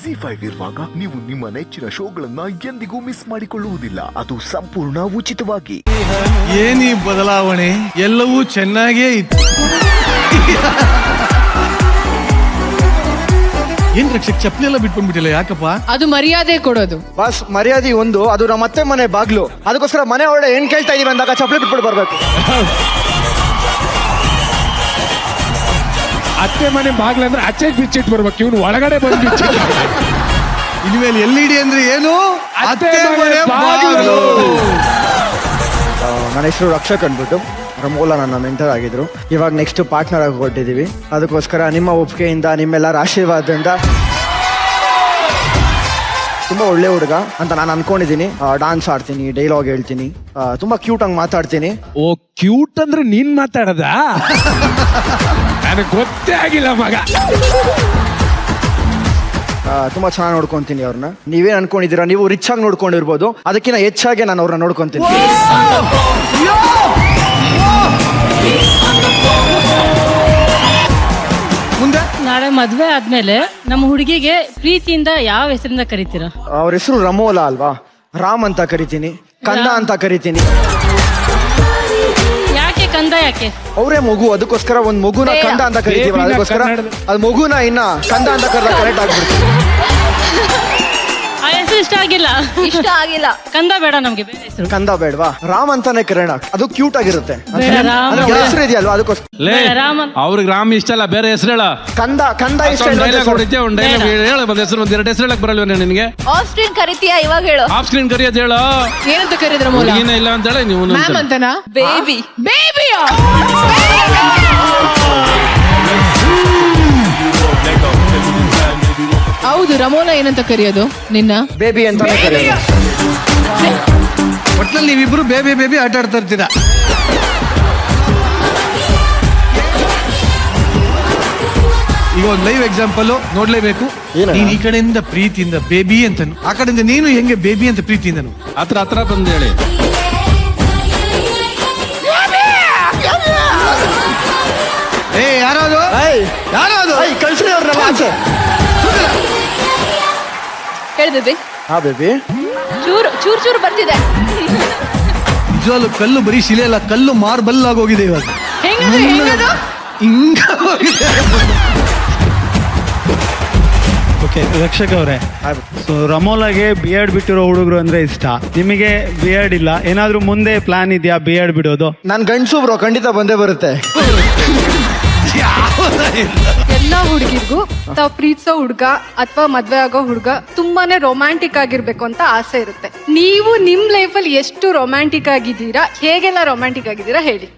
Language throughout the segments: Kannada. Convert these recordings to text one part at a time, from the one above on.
ZEE5 ಇರುವಾಗ ನೀವು ನಿಮ್ಮ ನೆಚ್ಚಿನ ಶೋಗಳನ್ನ ಎಂದಿಗೂ ಮಿಸ್ ಮಾಡಿಕೊಳ್ಳುವುದಿಲ್ಲ. ಅದು ಸಂಪೂರ್ಣ ಉಚಿತವಾಗಿ. ಏನಿ ಬದಲಾವಣೆ, ಎಲ್ಲವೂ ಚೆನ್ನಾಗೇ ಇತ್ತು. ಏನ್ ರಕ್ಷಕ್ ಚಪ್ಪಲಿ ಎಲ್ಲ ಬಿಟ್ಕೊಂಡ್ಬಿಟ್ಟಿಲ್ಲ, ಯಾಕಪ್ಪ? ಅದು ಮರ್ಯಾದೆ ಕೊಡೋದು. ಬಸ್ ಮರ್ಯಾದೆ ಒಂದು, ಅದು ನಮ್ಮ ಮತ್ತೆ ಮನೆ ಬಾಗ್ಲು. ಅದಕ್ಕೋಸ್ಕರ ಮನೆ ಒಳ್ಳೆ ಏನ್ ಕೇಳ್ತಾ ಇದೀವಿ ಅಂದಾಗ ಚಪ್ಪಲಿ ಬಿಟ್ಬಿಟ್ಟು ಬರ್ಬೇಕು. ಅತ್ತೆ ಮನೆ ಬಾಗ್ಲಂದ್ರೆ ಆಚೆ ಬಿಚ್ಚಿಟ್ಟು ಬರ್ಬೇಕು, ಇವನು ಒಳಗಡೆ ಬಂದು ಬಿಚ್ಚಿಟ್ಟು. ಇನ್ಮೇಲೆ LED ಅಂದ್ರೆ ಏನು? ಅತ್ತೆ ಮನೆ ಬಾಗಿಲು. ನನ್ನ ಹೆಸರು ರಕ್ಷಕ್ ಅಂದ್ಬಿಟ್ಟು, ರಮೋಲಾ ನನ್ನ ಮೆಂಟರ್ ಆಗಿದ್ರು. ಇವಾಗ ನೆಕ್ಸ್ಟ್ ಪಾರ್ಟ್ನರ್ ಆಗಿ ಹೊರಟಿದ್ದೀವಿ. ಅದಕ್ಕೋಸ್ಕರ ನಿಮ್ಮ ಒಪ್ಪಿಗೆಯಿಂದ, ನಿಮ್ಮೆಲ್ಲರ ಆಶೀರ್ವಾದದಿಂದ ತುಂಬಾ ಒಳ್ಳೆ ಹುಡುಗ ಅಂತ ನಾನು ಅನ್ಕೊಂಡಿದ್ದೀನಿ. ಡಾನ್ಸ್ ಆಡ್ತೀನಿ, ಡೈಲಾಗ್ ಹೇಳ್ತೀನಿ, ತುಂಬಾ ಕ್ಯೂಟ್ ಆಗಿ ಮಾತಾಡ್ತೀನಿ. ಓ, ಕ್ಯೂಟ್ ಅಂದ್ರೆ ನೀನ್ ಮಾತಾಡದ? ನನಗೆ ಗೊತ್ತೇ ಆಗಿಲ್ಲ ಮಗ. ತುಂಬಾ ಚೆನ್ನಾಗಿ ನೋಡ್ಕೊಂತೀನಿ ಅವ್ರನ್ನ. ನೀವೇನ್ ಅನ್ಕೊಂಡಿದ್ದೀರಾ, ನೀವು ರಿಚ್ ಆಗಿ ನೋಡ್ಕೊಂಡಿರ್ಬೋದು, ಅದಕ್ಕಿಂತ ಹೆಚ್ಚಾಗಿ ನಾನು ಅವ್ರನ್ನ ನೋಡ್ಕೊಂತೀನಿ. ಮುಂದೆ ನಾಳೆ ಮದ್ವೆ ಆದ್ಮೇಲೆ ನಮ್ಮ ಹುಡುಗಿಗೆ ಪ್ರೀತಿಯಿಂದ ಯಾವ ಹೆಸರಿಂದ ಕರಿತೀರಾ? ಅವ್ರ ಹೆಸರು ರಮೋಲಾ ಅಲ್ವಾ? ರಾಮ್ ಅಂತ ಕರಿತೀನಿ, ಕಂದ ಅಂತ ಕರಿತೀನಿ. ಯಾಕೆ ಕಂದ? ಯಾಕೆ? ಅವರೇ ಮಗು, ಅದಕ್ಕೋಸ್ಕರ ಒಂದ್ ಮಗುನ ಕಂದ ಅಂತ ಕರಿತೀವಲ್ಲ, ಅದಕ್ಕೋಸ್ಕರ ಅದ್ ಮಗುನ ಇನ್ನ ಕಂದ ಅಂತ ಕರೆದ ಕರೆಕ್ಟ್ ಆಗ್ಬಿಡ್ತೀವಿ. ಆ ಹೆಸರು ಇಷ್ಟ ಆಗಿಲ್ಲ. ಕಂದ ಬೇಡ ನಮ್ಗೆ, ಬೇರೆ ಹೆಸರು. ಕಂದ ಬೇಡವಾ? ರಾಮ್ ಅಂತಾನೆ ಕರೆಣ, ಅದು ಕ್ಯೂಟ್ ಆಗಿರುತ್ತೆ. ಬೇಡ, ರಾಮ್. ಹೆಸರು ಇದೆಯಲ್ವಾ, ಅದಕ್ಕೋಸ್ಕರ. ಬೇಡ, ರಾಮ್ ಅಂತ. ಅವ್ರಿಗೆ ರಾಮ್ ಇಷ್ಟ ಅಲ್ಲ, ಬೇರೆ ಹೆಸರು ಹೇಳ. ಕಂದ ಇಷ್ಟ ಡೈಲಾಗ್ ಹೊಡಿದ್ಯಾ? ಒಂದು ಡೈಲಾಗ್ ಹೇಳ, ಬಂದ ಹೆಸರು ಒಂದ್ ಎರಡು ಹೆಸರು ಹೇಳಕ್ ಬರಲ್ವ ನಿನಗೆ? ಆಫ್ ಸ್ಕ್ರೀನ್ ಕರಿತೀಯಾ? ಇವಾಗ ಹೇಳು. ಆಫ್ ಸ್ಕ್ರೀನ್ ಕರಿಯೋದು ಹೇಳು. ಏನಂತ ಕರೀದ್ರ ಮೂಲ? ಏನ ಇಲ್ಲ ಅಂತ ಹೇಳಿ ನೀವು ಮ್ಯಾಮ್ ಅಂತನಾ? ಬೇಬಿ. ಹೌದು, ರಮೋಲಾ ಏನಂತ ಕರೆಯೋದು ನಿನ್ನ? ಬೇಬಿ ಅಂತಾನೆ ಕರೆಯೋದು. ಒಟ್ನಲ್ಲಿ ನೀವಿಬ್ರು ಬೇಬಿ ಆಟ ಆಡ್ತಾ ಇರ್ತೀರಾ. ಈಗ ಒಂದು ಲೈವ್ ಎಕ್ಸಾಂಪಲ್ ನೋಡ್ಲೇಬೇಕು. ಏನಣ್ಣ? ನೀನ್ ಈ ಕಡೆಯಿಂದ ಪ್ರೀತಿಯಿಂದ ಬೇಬಿ ಅಂತನು, ಆ ಕಡೆಯಿಂದ ನೀನು ಹೆಂಗೆ ಬೇಬಿ ಅಂತ ಪ್ರೀತಿಯಿಂದನು ಹತ್ರ ಬಂದು ಹೇಳಿ. ಯಾರಾದ್ರು ಕಳ್ಸ್ರಿ ಅವ್ರನ್ನ ಆಚೆ. ಹೇಳು ಬೇಬಿ. ಹಾ ಬೇಬಿ. ಚೂರು ಬರ್ತಿದೆ. ನಿಜವಾಗ್ಲೂ ಕಲ್ಲು ಬರೀ ಶಿಲೆ ಅಲ್ಲ, ಕಲ್ಲು ಮಾರ್ಬಲ್ ಆಗೋಗಿದೆ ಇವಾಗ. ಹೆಂಗದು? ಹಿಂಗ ಹೋಗಿದೆ. ಓಕೆ ರಕ್ಷಕ್ ಅವರೇ, ಸೊ ರಮೋಲಾಗೆ BEd ಬಿಟ್ಟಿರೋ ಹುಡುಗರು ಅಂದ್ರೆ ಇಷ್ಟ. ನಿಮಗೆ BEd ಇಲ್ಲ, ಏನಾದ್ರೂ ಮುಂದೆ ಪ್ಲಾನ್ ಇದೆಯಾ BEd ಬಿಡೋದು? ನಾನ್ ಗಂಡ್ಸು ಬ್ರೋ, ಖಂಡಿತ ಬಂದೇ ಬರುತ್ತೆ. ಎಲ್ಲಾ ಹುಡುಗಿರ್ಗೂ ತಾವ್ ಪ್ರೀತಿಸೋ ಹುಡುಗ ಅಥವಾ ಮದ್ವೆ ಆಗೋ ಹುಡುಗ ತುಂಬಾನೇ ರೊಮ್ಯಾಂಟಿಕ್ ಆಗಿರ್ಬೇಕು ಅಂತ ಆಸೆ ಇರುತ್ತೆ. ನೀವು ನಿಮ್ ಲೈಫ್ ಅಲ್ಲಿ ಎಷ್ಟು ರೊಮ್ಯಾಂಟಿಕ್ ಆಗಿದ್ದೀರಾ, ಹೇಗೆಲ್ಲ ರೊಮ್ಯಾಂಟಿಕ್ ಆಗಿದ್ದೀರಾ ಹೇಳಿ.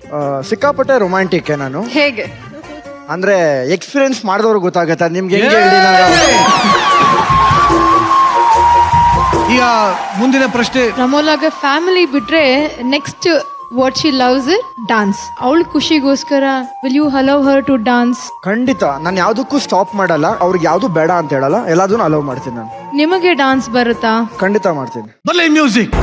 ಸಿಕ್ಕಾಪಟ್ಟೆ ರೊಮ್ಯಾಂಟಿಕ್ ನಾನು. ಹೇಗೆ ಅಂದ್ರೆ ಎಕ್ಸ್ಪೀರಿಯನ್ಸ್ ಮಾಡಿದವ್ರು ಗೊತ್ತಾಗತ್ತೆ ನಿಮ್ಗೆ. ಹೆಂಗೆ ಹೇಳಿ ನಾನು? ಈಗ ಮುಂದಿನ ಪ್ರಶ್ನೆ. ರಮೋಲಾಗ ಫ್ಯಾಮಿಲಿ ಬಿಟ್ರೆ next what she loves it dance. ಅವಳ ಖುಷಿಗೋಸ್ಕರ will you allow her to dance? ಖಂಡಿತ, ನಾನು ಯಾವ್ದಕ್ಕೂ ಸ್ಟಾಪ್ ಮಾಡಲ್ಲ. ಅವ್ರಿಗೆ ಯಾವ್ದು ಬೇಡ ಅಂತ ಹೇಳಲ್ಲ, ಎಲ್ಲದನ್ನು ಅಲೌ ಮಾಡ್ತೀನಿ ನಾನು. ನಿಮಗೆ ಡಾನ್ಸ್ ಬರುತ್ತಾ? ಖಂಡಿತ ಮಾಡ್ತೀನಿ. ಬರ್ಲಿ ಮ್ಯೂಸಿಕ್.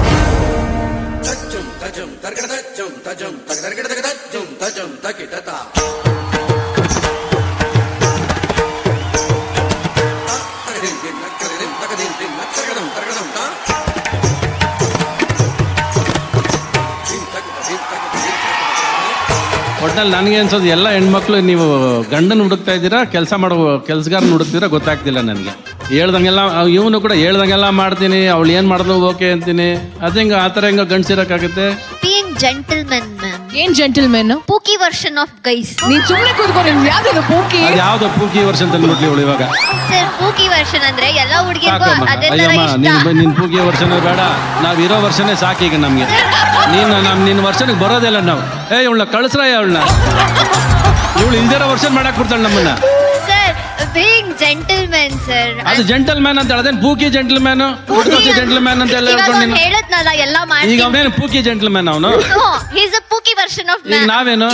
ಒಟ್ನಲ್ಲಿ ನನಗೆ ಅನ್ಸೋದು ಎಲ್ಲ ಹೆಣ್ಮಕ್ಳು ನೀವು ಗಂಡನ ಹುಡುಕ್ತಾ ಇದ್ದೀರಾ, ಕೆಲಸ ಮಾಡೋ ಕೆಲಸಗಾರನ ಹುಡುಕ್ತೀರಾ ಗೊತ್ತಾಗ್ತಿಲ್ಲ ನನಗೆ. ಹೇಳ್ದಂಗೆಲ್ಲ ಇವನು ಕೂಡ ಹೇಳ್ದಂಗೆಲ್ಲ ಮಾಡ್ತೀನಿ, ಅವಳು ಏನು ಮಾಡಿದ್ರು ಓಕೆ ಅಂತೀನಿ. ಅದು ಹೆಂಗೆ ಆ ಥರ ಹೆಂಗೆ ಗಂಡಸಿರಕ್ಕಾಗುತ್ತೆ? Gentleman ma'am. ಏನ್ gentlemen? Pookie version of guys. ನೀನ್ ಸುಮ್ಮನೆ ಕೂತ್ಕೊಂಡು ಯಾವ್ದು ಪೂಕಿ? ಅದು ಯಾವ್ದು ಪೂಕಿ ವರ್ಷನ್ ತಂದ್ಬಿಟ್ಲಿ ಇವಳು ಇವಾಗ. ಸರ್ ಪೂಕಿ ವರ್ಷನ್ ಅಂದ್ರೆ ಎಲ್ಲ ಹುಡುಗಿರ್ಗೂ ಅದೇ ತರ ಅಯ್ಯಮ್ಮ, ನಿನ್ ಪೂಕಿ ವರ್ಷನೇ ಬೇಡ, ನಾವ್ ಇರೋ ವರ್ಷನೇ ಸಾಕೀಗ ನಮ್ಗೆ. ನಿನ್ನ ವರ್ಷನಿಗೆ ಬರೋದಿಲ್ಲ ನಾವು. ಇವಳನ್ನ ಕಳಿಸ್ರಯ್ಯ, ಅವಳನ್ನ ಇವಳು ಇಲ್ದಿರೋ ವರ್ಷ ಮಾಡಕ್ ಬಿಡ್ತಾಳೆ ನಮ್ಮನ್ನ. Sir being gentleman sir. ಅದು ಜೆಂಟಲ್ ಮ್ಯಾನ್ ಅಂತ ಹೇಳದೇನು? ಪೂಕಿ ಜೆಂಟಲ್ ಮ್ಯಾನ್, ಜೆಂಟಲ್ ಮ್ಯಾನ್ ಅಂತ ಎಲ್ಲ ಹೇಳ್ಕೊಂಡು ಹೇಳದ್ನಲ್ಲ ಎಲ್ಲ ಮಾಡಿ. ಈಗ ಅವನೇನು ಪೂಕಿ ಜೆಂಟಲ್ ಮ್ಯಾನ್ ಅವನು? He is a pookie version of ಈಗ ನಾವೇನು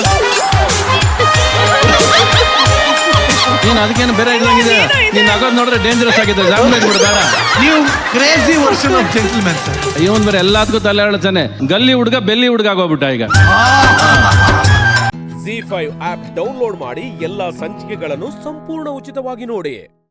ನೀನು ಅದಕ್ಕೇನು ಬೇರೆ ಇದ್ದಂಗಿದೆ. ನೀನು ಆಗೋದು ನೋಡಿದ್ರೆ ಡೇಂಜರಸ್ ಆಗಿದೆ, ಜಾಮ್ಲೇಟ್ ಬಿಡಬೇಡ. ನೀವು crazy version of gentleman sir. ಇವನ್ ಬೇರೆ ಎಲ್ಲದಕ್ಕೂ ತಲೆ ಹೇಳ್ತಾನೆ. ಗಲ್ಲಿ ಹುಡುಗ ಬೆಲ್ಲಿ ಹುಡುಗ ಆಗೋಗ್ಬಿಟ್ಟ ಈಗ. ZEE5 ಆಪ್ ಡೌನ್ಲೋಡ್ ಮಾಡಿ ಎಲ್ಲಾ ಸಂಚಿಕೆಗಳನ್ನು ಸಂಪೂರ್ಣ ಉಚಿತವಾಗಿ ನೋಡಿ.